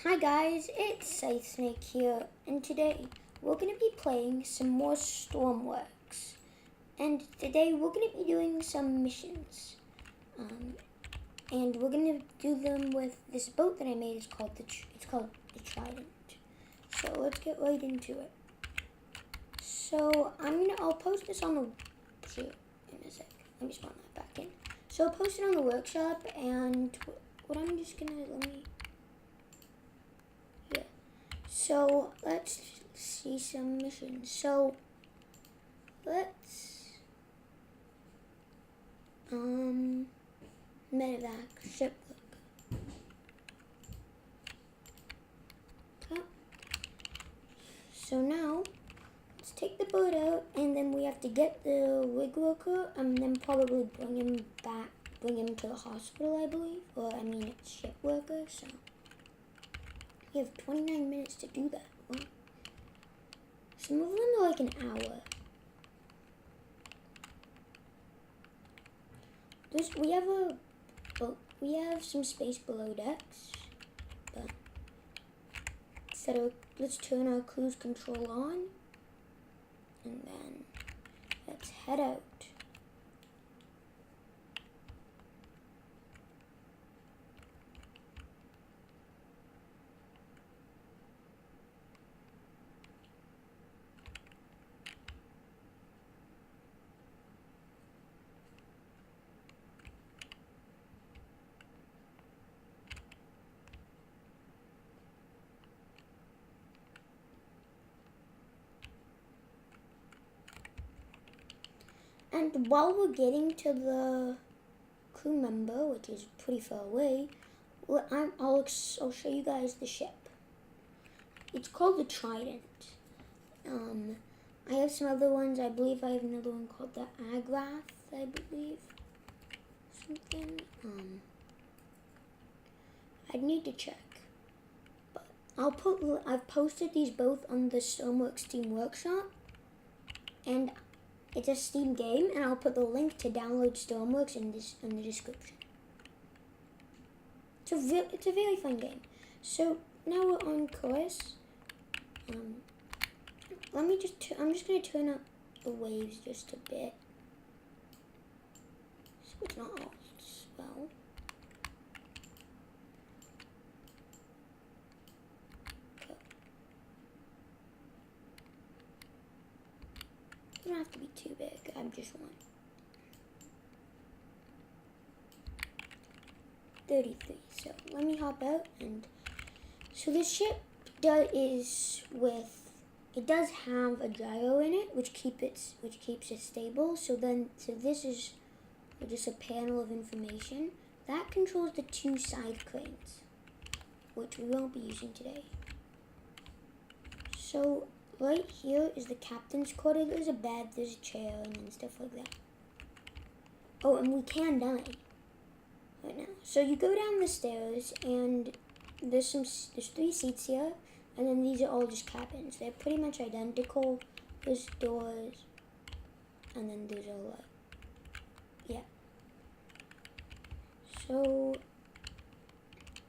Hi guys, it's Scythe Snake here, and today we're going to be playing some more stormworks. And today we're going to be doing some missions. And we're going to do them with this boat that I made. It's called the Trident. So let's get right into it. So I'll post this on the in a sec. Let me spawn that back in. So I'll post it on the workshop, and what I'm just gonna So let's see some missions. So let's medevac ship work. Okay. So now let's take the boat out, and then we have to get the rig worker and then probably bring him to the hospital, I believe. Or I mean it's ship worker, so we have 29 minutes to do that. Wow. Some of them are like an hour. We have some space below decks, but let's turn our cruise control on, and then let's head out. And while we're getting to the crew member, which is pretty far away, I'll show you guys the ship. It's called the Trident. I have some other ones. I believe I have another one called the Agrath, I believe. Something. I'd need to check. But I've posted these both on the stormworks Steam Workshop. And it's a Steam game, and I'll put the link to download stormworks in the description. It's a very fun game. So now we're on course. I'm just gonna turn up the waves just a bit, so it's not all swell. Okay. It don't have to be too big. I'm just one. 33. So let me hop out, and so this ship it does have a gyro in it, which keeps it stable. So this is just a panel of information that controls the two side cranes, which we won't be using today. So right here is the captain's quarter. There's a bed, there's a chair, and then stuff like that. Oh, and we can die right now. So you go down the stairs, and there's 3 seats here. And then these are all just cabins. They're pretty much identical. There's doors. And then there's a light. Yeah. So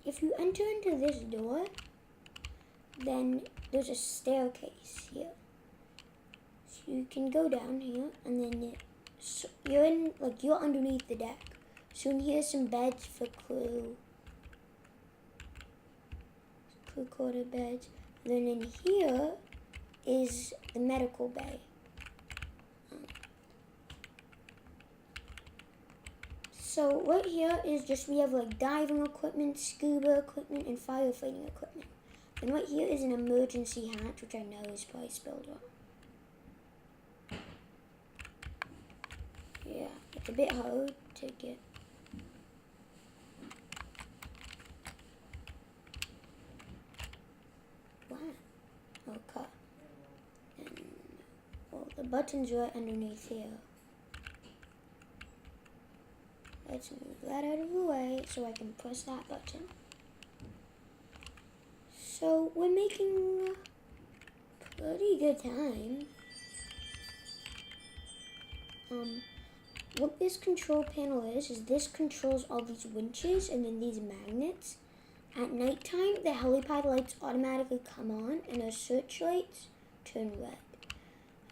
if you enter into this door, then there's a staircase here. So you can go down here, and then you're underneath the deck. So in here's some beds for crew quarter beds. Then in here is the medical bay. So right here is we have like diving equipment, scuba equipment, and firefighting equipment. And right here is an emergency hatch, which I know is probably spilled on. Yeah, it's a bit hard to get. Okay. And, well, the button's right underneath here. Let's move that out of the way so I can press that button. So we're making a pretty good time. What this control panel is this controls all these winches and then these magnets. At nighttime, the helipad lights automatically come on and the searchlights turn red.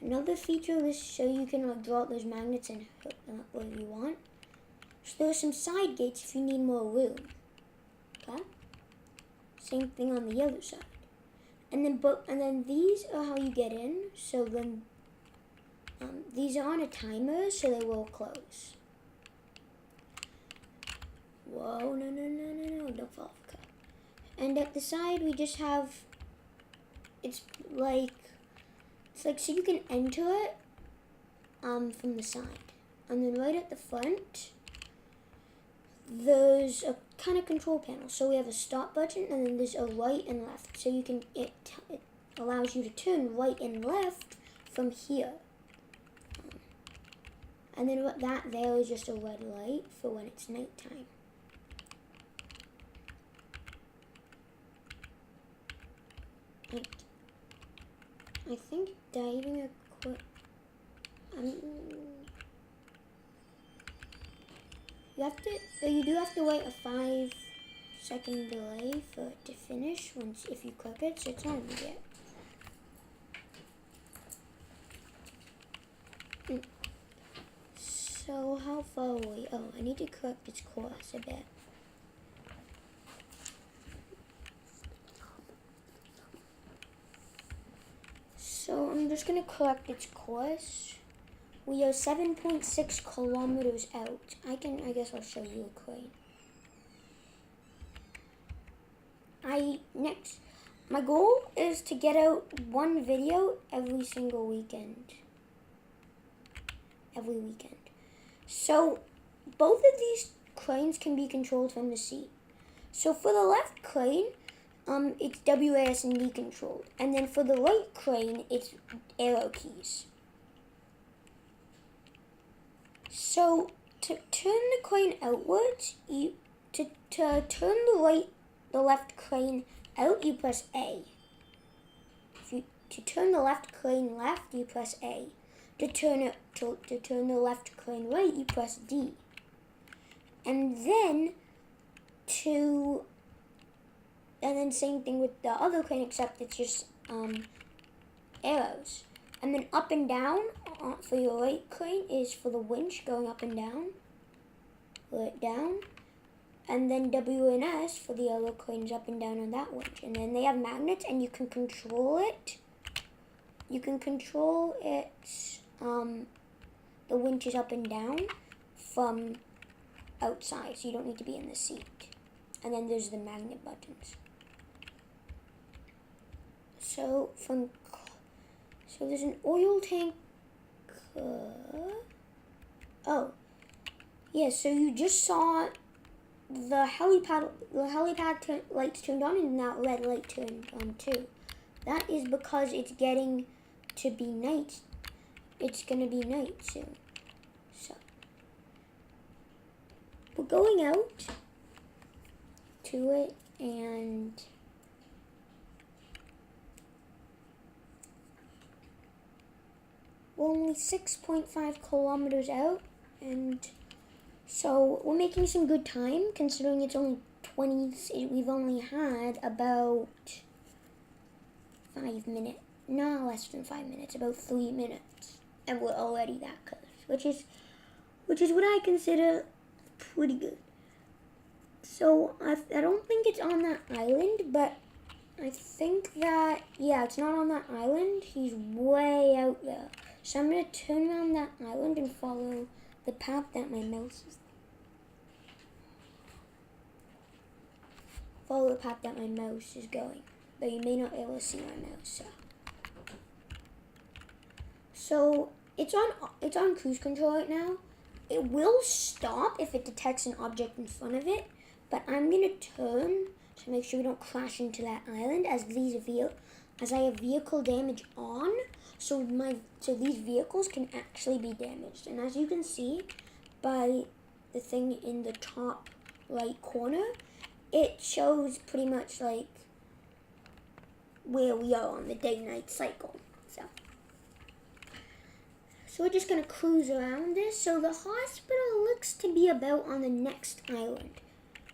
Another feature of this is so you can draw out those magnets and hook them up wherever you want. So there are some side gates if you need more room. Okay? Same thing on the other side. And then these are how you get in. So then these are on a timer, so they will close. Whoa, no, don't fall off. Okay. And at the side we just have, it's like so you can enter it from the side. And then right at the front, there's a kind of control panel. So we have a stop button, and then there's a right and left. So you can it allows you to turn right and left from here. And then that there is just a red light for when it's nighttime. I think diving you do have to wait a 5-second delay for it to finish if you click it, so it's not immediate. So how far are we? Oh, I need to correct its course a bit. So I'm just gonna correct its course. We are 7.6 kilometers out. I guess I'll show you a crane. My goal is to get out one video every single weekend. Every weekend. So both of these cranes can be controlled from the seat. So for the left crane, it's WASD controlled, and then for the right crane, it's arrow keys. So to turn the crane outwards, to turn the left crane out, you press A. To turn the left crane left, you press A. To turn the left crane right, you press D. And then same thing with the other crane, except it's just arrows. And then up and down for your right crane is for the winch going up and down. Right down. And then W and S for the other cranes up and down on that winch. And then they have magnets, and you can control it. You can control it, the winches up and down from outside, so you don't need to be in the seat. And then there's the magnet buttons. So there's an oil tank. Oh, yeah. So you just saw the helipad lights turned on, and that red light turned on too. That is because it's getting to be night. It's gonna be night soon. So we're going out to it, and we're only 6.5 kilometers out, and so we're making some good time considering it's only 20. We've only had about 5 minutes. No, less than 5 minutes, about 3 minutes, and we're already that close, which is what I consider pretty good. So I don't think it's on that island, but I think that, yeah, it's not on that island. He's way out there. So I'm gonna turn around that island and follow the path that my mouse is. Follow the path that my mouse is going, though you may not be able to see my mouse. So it's on cruise control right now. It will stop if it detects an object in front of it, but I'm gonna turn to make sure we don't crash into that island as I have vehicle damage on. So these vehicles can actually be damaged, and as you can see by the thing in the top right corner, it shows pretty much like where we are on the day-night cycle. So we're just gonna cruise around this. So the hospital looks to be about on the next island.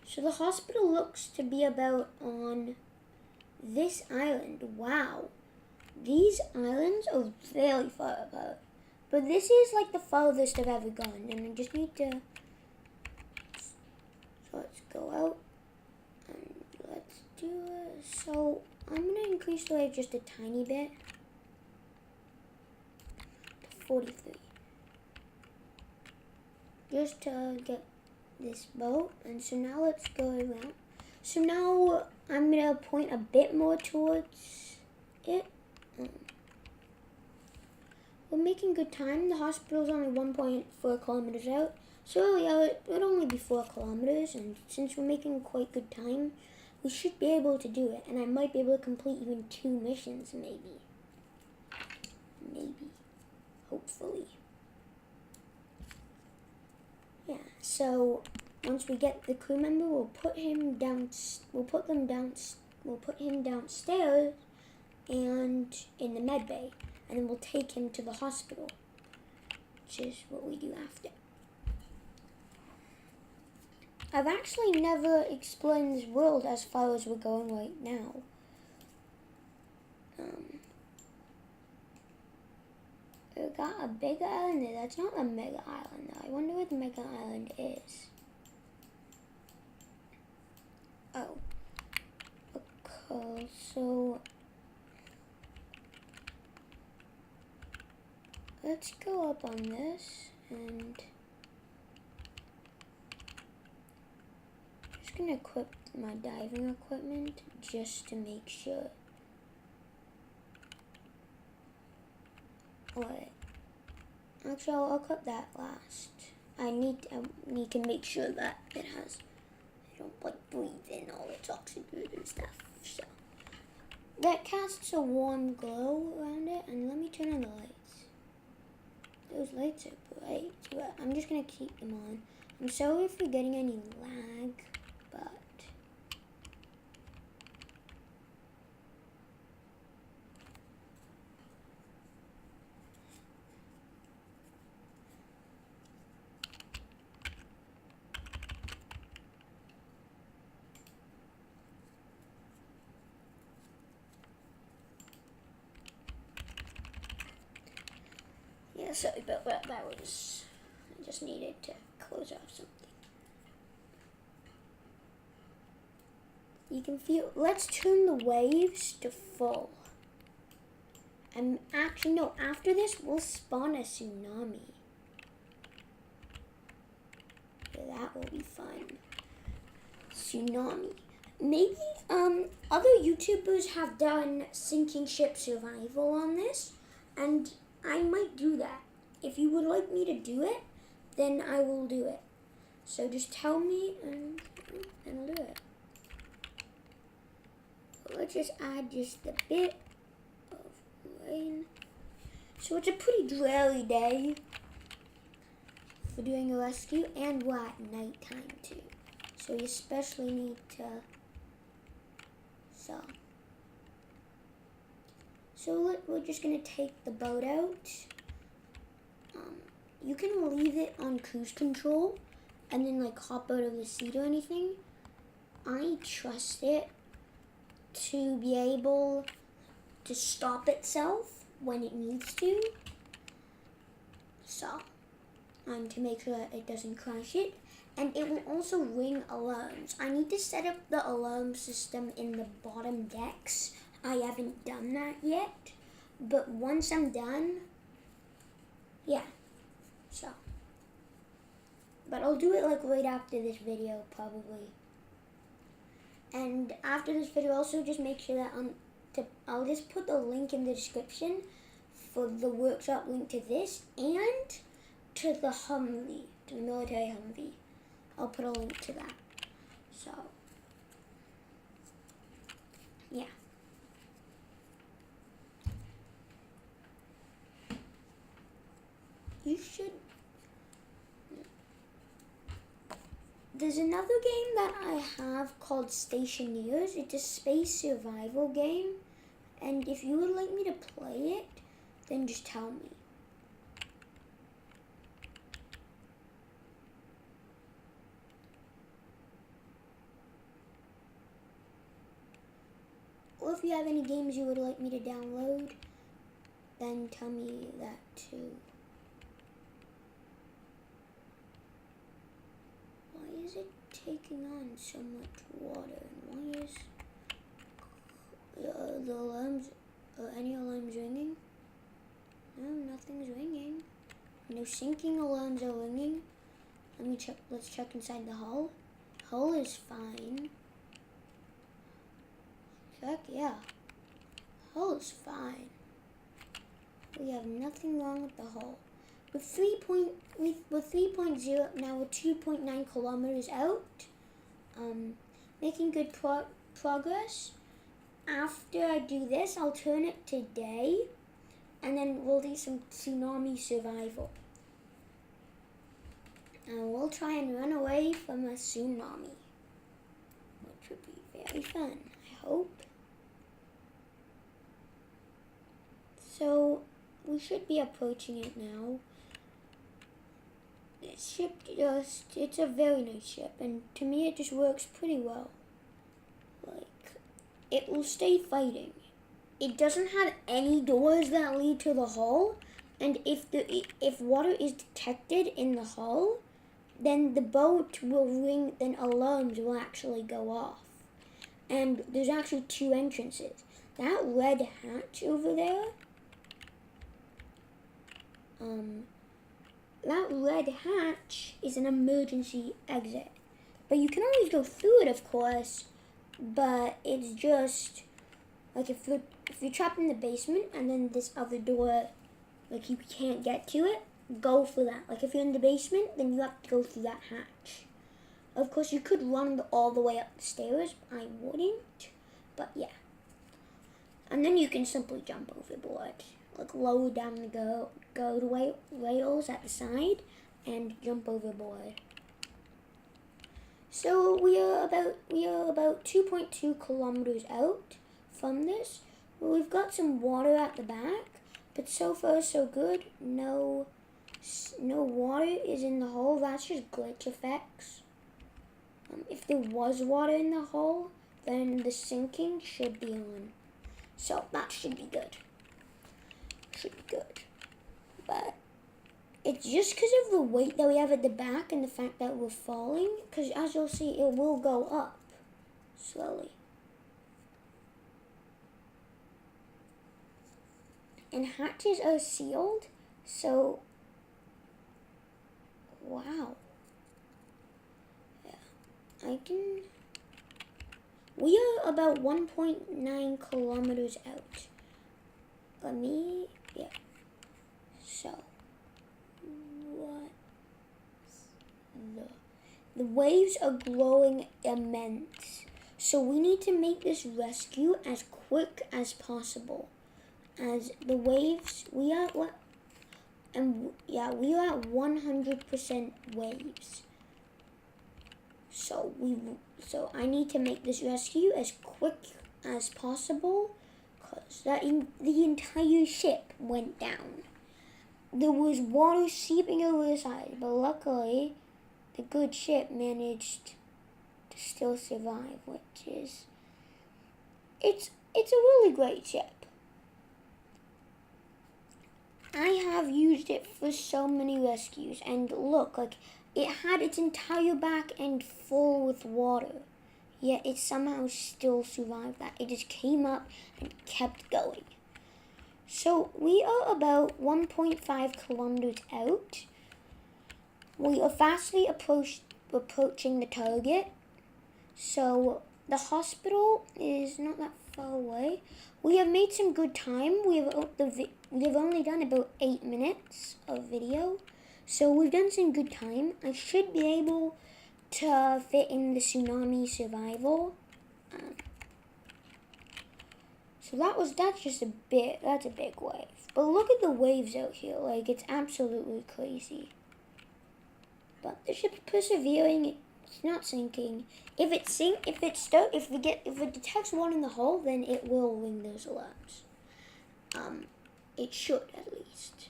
So the hospital looks to be about on this island. Wow. These islands are very far apart. But this is like the farthest I've ever gone. And I just need to... So let's go out. And let's do it. So I'm going to increase the wave just a tiny bit. To 43. Just to get this boat. And so now let's go around. So now I'm going to point a bit more towards it. We're making good time. The hospital's only 1.4 kilometers out. So yeah, it would only be 4 kilometers. And since we're making quite good time, we should be able to do it. And I might be able to complete even 2 missions, maybe. Maybe. Hopefully. Yeah, so once we get the crew member, we'll put him downstairs and in the med bay, and then we'll take him to the hospital, which is what we do after. I've actually never explored this world as far as we're going right now. We got a big island there. That's not a mega island though. I wonder what the mega island is. Oh. Okay, so let's go up on this and just gonna equip my diving equipment just to make sure. Alright. Actually, I'll equip that last. I need to make sure that it has. I don't like breathe in all its oxygen and stuff. So that casts a warm glow around it, and let me turn on the lights. Those lights are bright, but I'm just gonna keep them on. I'm sorry if you're getting any lag, but yeah, sorry about that. I just needed to close off something. You can feel, let's turn the waves to full. And actually, no, after this, we'll spawn a tsunami. Yeah, that will be fun. Tsunami. Maybe, other YouTubers have done sinking ship survival on this, and I might do that. If you would like me to do it, then I will do it. So just tell me and I'll do it. Let's just add just a bit of rain. So it's a pretty dreary day for doing a rescue, and we're at nighttime too. So you especially need to So we're just gonna take the boat out. You can leave it on cruise control and then like hop out of the seat or anything. I trust it to be able to stop itself when it needs to. So, to make sure that it doesn't crash it. And it will also ring alarms. I need to set up the alarm system in the bottom decks. I haven't done that yet. But once I'm done, yeah. So, but I'll do it like right after this video probably. And after this video, also just make sure that I'll just put the link in the description for the workshop link to this and to the Humvee, to the military Humvee. I'll put a link to that. So, yeah. You should. There's another game that I have called Stationeers. It's a space survival game. And if you would like me to play it, then just tell me. or if you have any games you would like me to download, then tell me that too. Why is it taking on so much water? And why is the alarms, any alarms ringing? No, nothing's ringing. No sinking alarms are ringing. Let me check. Let's check inside the hull. Hull is fine. Check, yeah. Hull is fine. We have nothing wrong with the hull. With 3.0 now we're 2.9 kilometers out. Making good progress. After I do this, I'll turn it to day, and then we'll do some tsunami survival. And we'll try and run away from a tsunami, which would be very fun, I hope. So, we should be approaching it now. This ship it's a very nice ship, and to me it just works pretty well. Like, it will stay fighting. It doesn't have any doors that lead to the hull, and if water is detected in the hull, then the boat will ring, then alarms will actually go off. And there's actually two entrances. That red hatch over there, that red hatch is an emergency exit. But you can always go through it, of course, but it's just, like, if you're trapped in the basement and then this other door, like, you can't get to it, go for that. Like, if you're in the basement, then you have to go through that hatch. Of course, you could run all the way up the stairs. I wouldn't, but yeah. And then you can simply jump overboard. Like, lower down the go rails at the side and jump overboard. So we are about 2.2 kilometers out from this. We've got some water at the back, but so far so good. No water is in the hull. That's just glitch effects. If there was water in the hull, then the sinking should be on. So that should be good. Should be good. But it's just because of the weight that we have at the back and the fact that we're falling. Because as you'll see, it will go up slowly. And hatches are sealed, so wow. Yeah, we are about 1.9 kilometers out. So, the waves are growing immense. So we need to make this rescue as quick as possible. As the waves, we are at 100% waves. So I need to make this rescue as quick as possible, because the entire ship went down. There was water seeping over the side, but luckily the good ship managed to still survive, which is it's a really great ship. I have used it for so many rescues, and look, like, it had its entire back end full with water, yet it somehow still survived that. It just came up and kept going. So we are about 1.5 kilometers out. We are fastly approaching the target. So the hospital is not that far away. We have made some good time. We have only done about 8 minutes of video. So we've done some good time. I should be able to fit in the tsunami survival. So that's a big wave. But look at the waves out here. Like, it's absolutely crazy. But the ship's persevering. It's not sinking. If it detects one in the hull, then it will ring those alarms. It should, at least.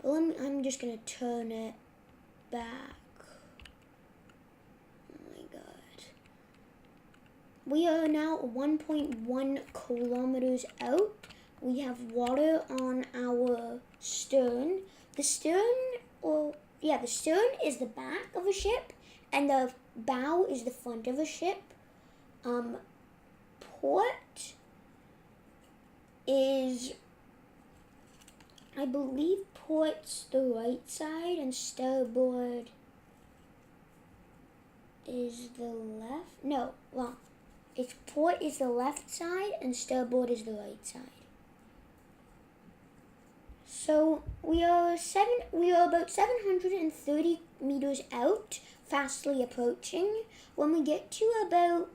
But I'm just gonna turn it back. Oh my god. we are now 1.1 kilometers out. We have water on our stern. The stern is the back of a ship, and the bow is the front of a ship. Port is, I believe port's the right side, and starboard is the left. No, wrong. It's port is the left side, and starboard is the right side. So we are about 730 meters out, fastly approaching. When we get to about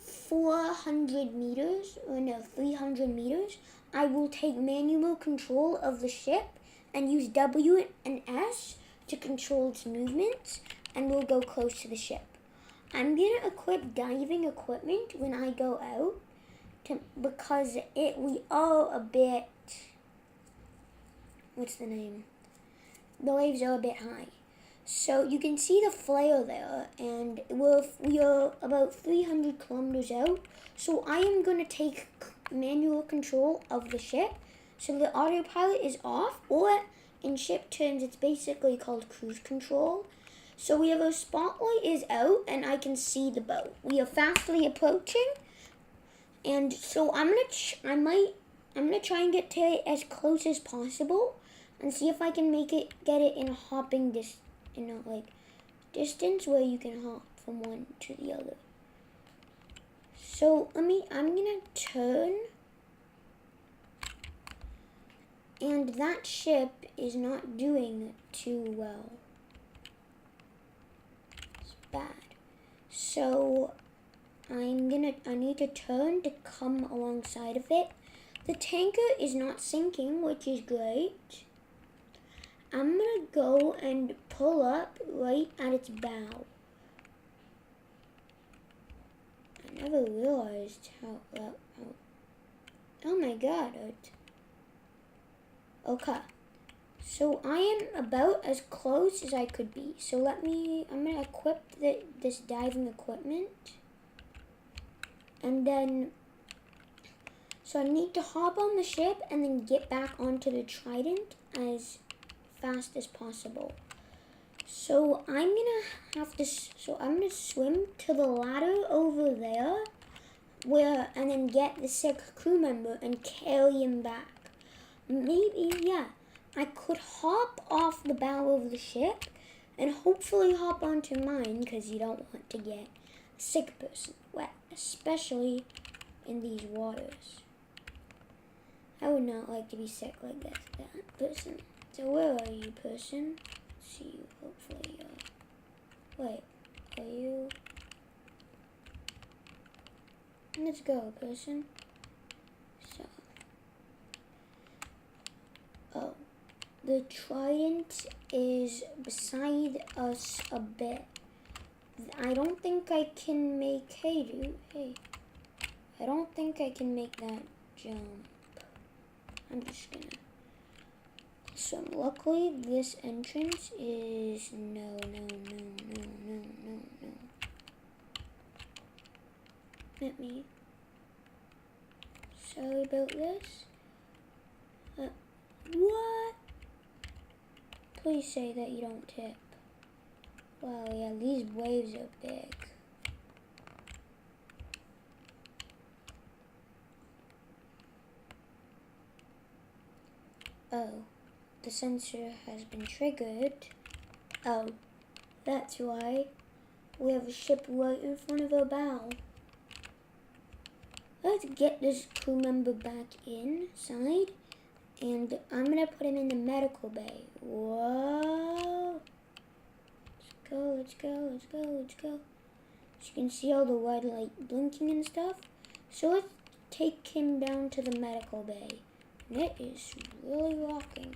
300 meters, I will take manual control of the ship and use W and S to control its movements, and we'll go close to the ship. I'm gonna equip diving equipment when I go out because we are a bit, the waves are a bit high. So you can see the flare there, and we are about 300 kilometers out. So I am going to take manual control of the ship. So the autopilot is off, or in ship terms, it's basically called cruise control. So we have our spotlight is out, and I can see the boat. We are fastly approaching, and so I'm gonna try and get to it as close as possible, and see if I can get it in a hopping distance where you can hop from one to the other. So I'm gonna turn, and that ship is not doing too well. It's bad. So I need to turn to come alongside of it. The tanker is not sinking, which is great. I'm gonna go and pull up right at its bow. I never realized how oh my god. Okay. So I am about as close as I could be. So I'm gonna equip this diving equipment. And then, so I need to hop on the ship and then get back onto the Trident as fast as possible. So I'm gonna swim to the ladder over there, and then get the sick crew member and carry him back. I could hop off the bow of the ship and hopefully hop onto mine, because you don't want to get a sick person wet, especially in these waters. I would not like to be sick like that person. So where are you, person? Let's see you, hopefully. Wait, are you? Let's go, person. So, oh, the Trident is beside us a bit. I don't think I can make, I don't think I can make that jump. I'm just gonna swim. Luckily, this entrance is no. Let me. Sorry about this. What? Please say that you don't tip. Wow, yeah, these waves are big. Oh, the sensor has been triggered. Oh, that's why. We have a ship right in front of our bow. Let's get this crew member back inside, and I'm gonna put him in the medical bay. Whoa! Let's go. As you can see all the red light blinking and stuff. So let's take him down to the medical bay. And it is really rocking.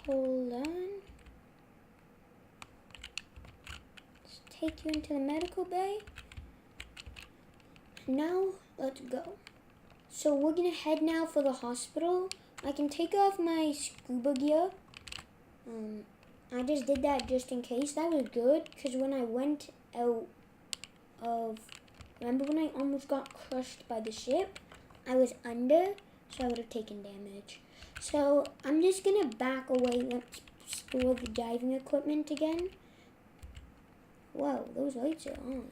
Hold on. Let's take you into the medical bay. now let's go. So we're gonna head now for the hospital. I can take off my scuba gear. I just did that just in case. That was good, because when I went out of... Remember when I almost got crushed by the ship? I was under, so I would have taken damage. So I'm just gonna back away. Let's store the diving equipment again. Whoa, those lights are on.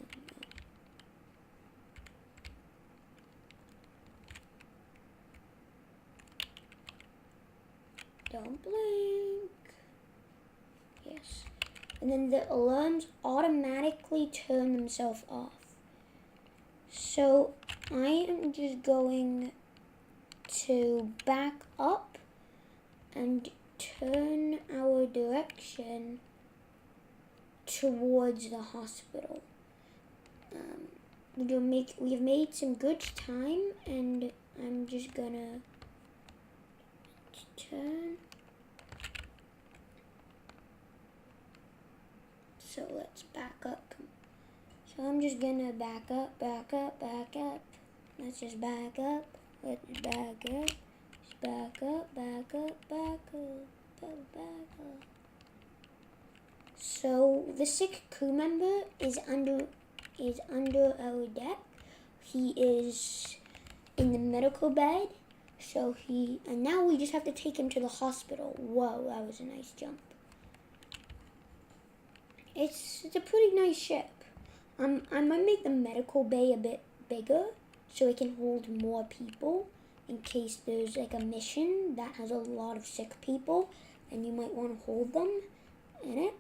Don't blink. Yes. And then the alarms automatically turn themselves off. So I am just going to back up and turn our direction towards the hospital. We've made some good time, and I'm just gonna turn. So let's back up. So I'm just gonna back up, back up, back up. Let's just back up. Let's back up. Just back up, back up, back up, back up. So the sick crew member is under our deck. He is in the medical bed. And now we just have to take him to the hospital. Whoa, that was a nice jump. It's a pretty nice ship. I might make the medical bay a bit bigger so it can hold more people in case there's like a mission that has a lot of sick people and you might want to hold them in it.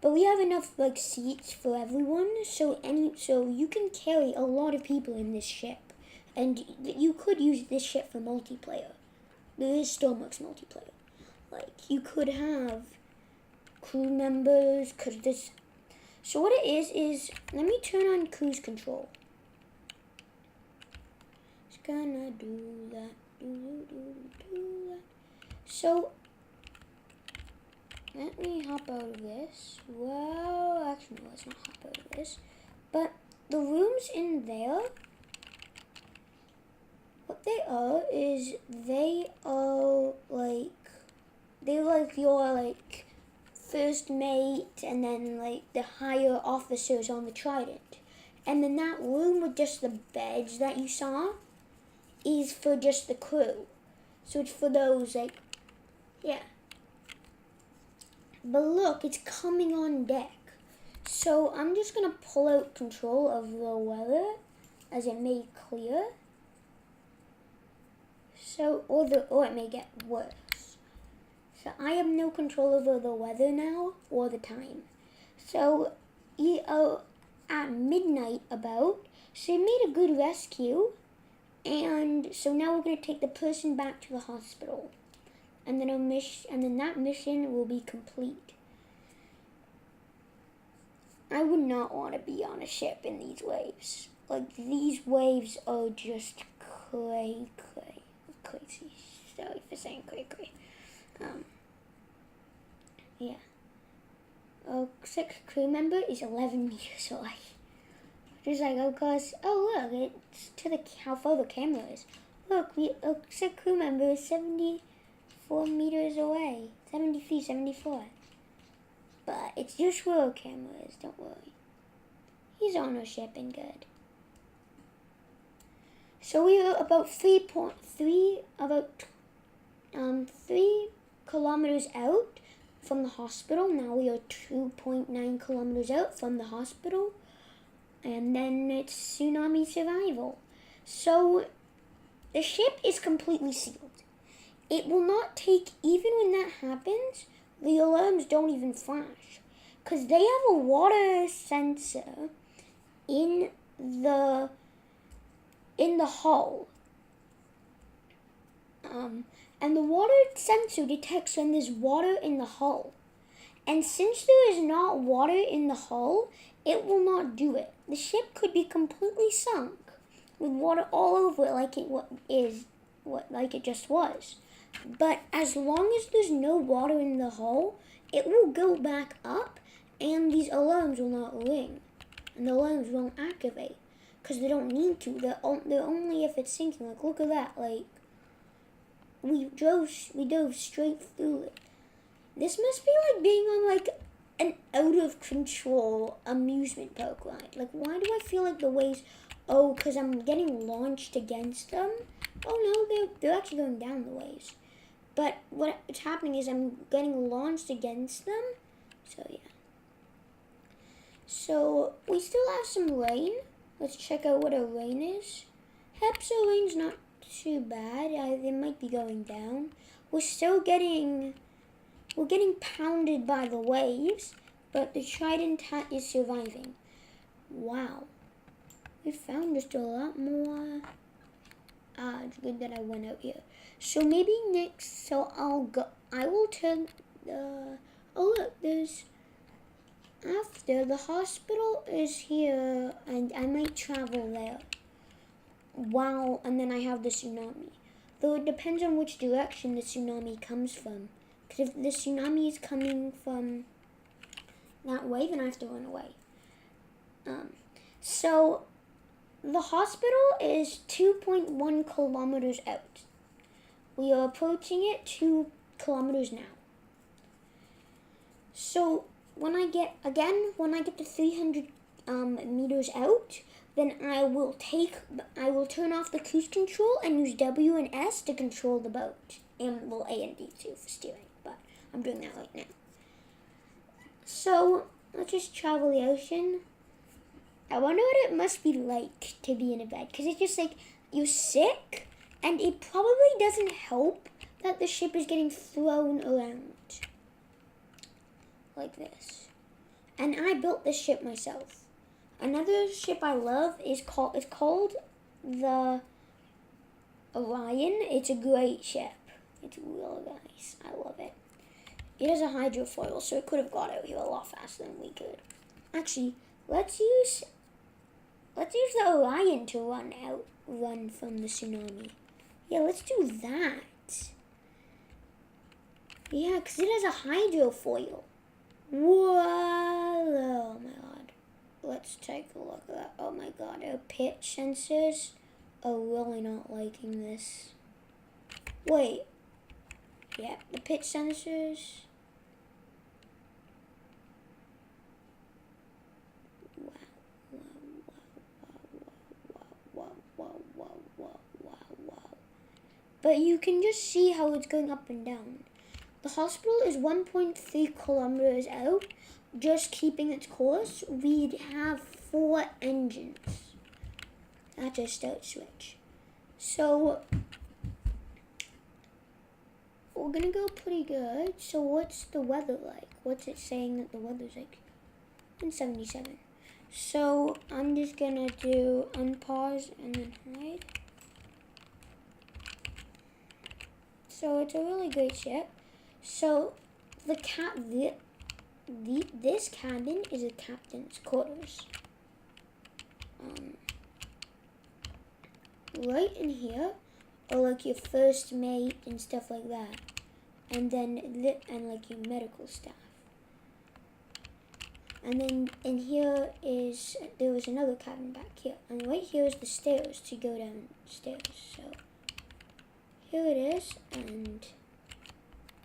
But we have enough like seats for everyone, so you can carry a lot of people in this ship, and you could use this ship for multiplayer. There is stormworks multiplayer. Like you could have crew members, So what it is let me turn on cruise control. It's gonna do that, do that. So let me hop out of this. Well, actually, no, let's not hop out of this. But the rooms in there, what they are is they're like your like first mate and then like the higher officers on the Trident. And then that room with just the beds that you saw is for just the crew. So it's for those like, yeah. But look, it's coming on deck. So I'm just going to pull out control of the weather as it may clear. So, or it may get worse. So I have no control over the weather now or the time. So at midnight so you made a good rescue. And so now we're going to take the person back to the hospital. And then that mission will be complete. I would not want to be on a ship in these waves. Like, these waves are just crazy. Sorry for saying cray. Yeah. Our sixth crew member is 11 meters away. Just like, of course, oh look, it's to how far the camera is. Look, our sixth crew member is 74 meters away. 73, 74. But it's just where our camera is, don't worry. He's on our ship and good. So we are about 3 kilometers out from the hospital. Now we are 2.9 kilometers out from the hospital. And then it's tsunami survival. So the ship is completely sealed. It will not take, even when that happens, the alarms don't even flash. Because they have a water sensor in the hull. And the water sensor detects when there's water in the hull. And since there is not water in the hull, it will not do it. The ship could be completely sunk with water all over it like it just was. But as long as there's no water in the hull, it will go back up and these alarms will not ring. And the alarms won't activate. because they don't need to. They're only if it's sinking. Like, look at that. Like, we dove straight through it. This must be like being on like an out of control amusement park ride. Like, why do I feel like the waves? Oh, because I'm getting launched against them. Oh no, they're actually going down the waves. But what's happening is I'm getting launched against them. So yeah. So we still have some rain. Let's check out what our rain is. Hepso rain's not too bad. They might be going down. We're getting pounded by the waves, but the trident hat is surviving. Wow. We found just a lot more. It's good that I went out here. So maybe next, I will turn the, oh look, after the hospital is here, and I might travel there. Wow, and then I have the tsunami. Though it depends on which direction the tsunami comes from. Because if the tsunami is coming from that way, then I have to run away. So the hospital is 2.1 kilometers out. We are approaching it 2 kilometers now. So when I get to 300 meters out, then I will turn off the cruise control and use W and S to control the boat. And well, A and D too for steering, but I'm doing that right now. So let's just travel the ocean. I wonder what it must be like to be in a bed, because it's just like you're sick, and it probably doesn't help that the ship is getting thrown around like this. And I built this ship myself. Another ship I love is called the Orion. It's a great ship. It's really nice. I love it. It has a hydrofoil, so it could have got out here a lot faster than we could. Actually, let's use the Orion to run from the tsunami. Yeah, let's do that. Yeah, because it has a hydrofoil. Whoa! Oh my god. Let's take a look at that. Oh my god, our pitch sensors are really not liking this. Wait. Yeah, the pitch sensors. Wow. But you can just see how it's going up and down. The hospital is 1.3 kilometers out. Just keeping its course, we'd have 4 engines. That's a start switch. So we're gonna go pretty good. So what's the weather like? What's it saying that the weather's like? In 77. So I'm just gonna do unpause and then hide. So it's a really great ship. So this cabin is a captain's quarters. Right in here are like your first mate and stuff like that, and then like your medical staff. And then in here there was another cabin back here, and right here is the stairs to go downstairs. So here it is, and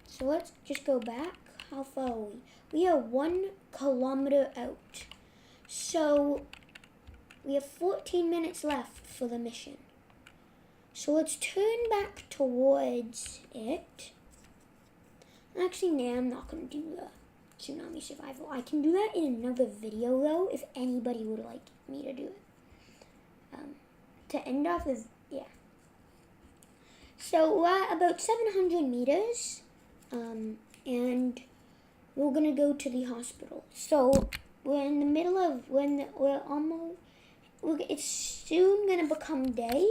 so let's just go back. How far are we? We are 1 kilometer out. So we have 14 minutes left for the mission. So let's turn back towards it. Actually, no, I'm not going to do the tsunami survival. I can do that in another video, though, if anybody would like me to do it. To end off with, yeah. So we're at about 700 meters, and we're going to go to the hospital. So we're in the middle of, it's soon going to become day,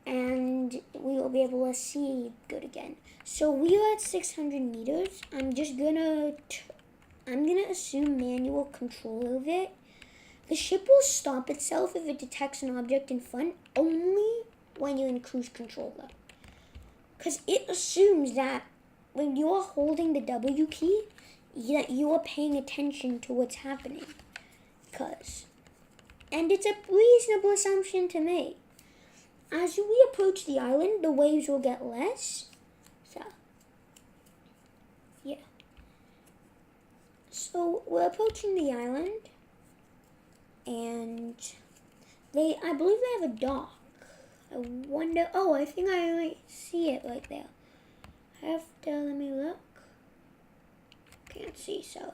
and we will be able to see good again. So we are at 600 meters. I'm gonna assume manual control of it. The ship will stop itself if it detects an object in front, only when you're in cruise control though. Because it assumes that when you are holding the W key, that you are paying attention to what's happening. And and it's a reasonable assumption to make. As we approach the island, the waves will get less. So, yeah. So, we're approaching the island, and I believe they have a dock. I wonder, oh, I think I might see it right there. I have to, let me look. Can't see, sorry.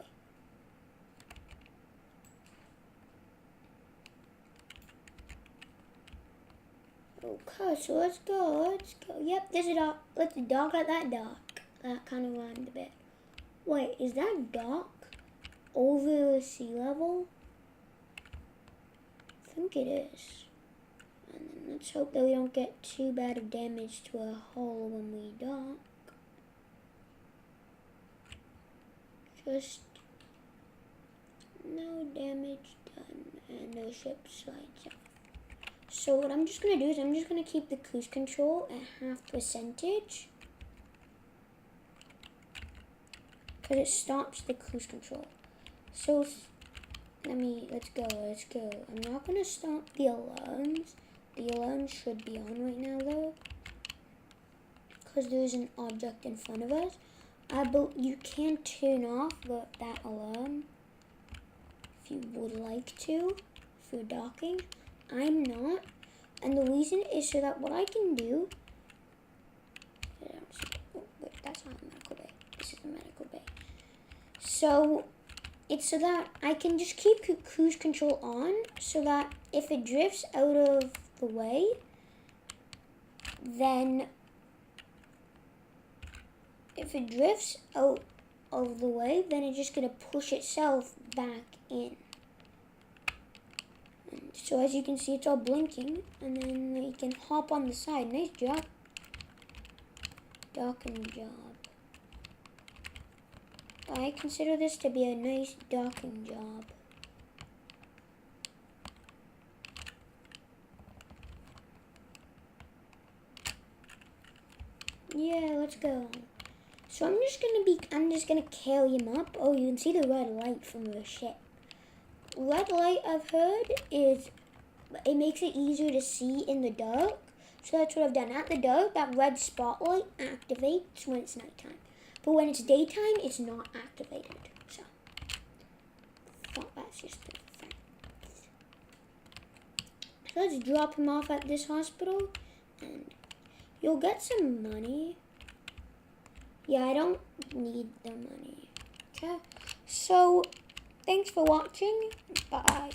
Okay, so let's go. Yep, there's a dock. Let's dock at that dock. That kind of rhymed a bit. Wait, is that dock over the sea level? I think it is. And then let's hope that we don't get too bad of damage to our hull when we dock. Just no damage done, and no ship slides off. So what I'm just going to do is I'm just going to keep the cruise control at 0.5%. Because it stops the cruise control. So let's go. I'm not going to stop the alarms. The alarms should be on right now though. Because there's an object in front of us. You can turn off that alarm if you would like to, if you're docking. I'm not, and the reason is so that what I can do, oh wait, that's not a medical bay, this is a medical bay. So, it's so that I can just keep cruise control on, so that if it drifts out of the way, then it's just gonna push itself back in. So as you can see, it's all blinking, and then you can hop on the side. Nice job. Docking job. I consider this to be a nice docking job. Yeah, let's go. So I'm just gonna carry him up. Oh, you can see the red light from the ship. Red light, I've heard, is it makes it easier to see in the dark. So that's what I've done. At the dark, that red spotlight activates when it's nighttime. But when it's daytime, it's not activated. So, that's just the fact. So let's drop him off at this hospital, and you'll get some money. Yeah, I don't need the money. Okay, so thanks for watching. Bye.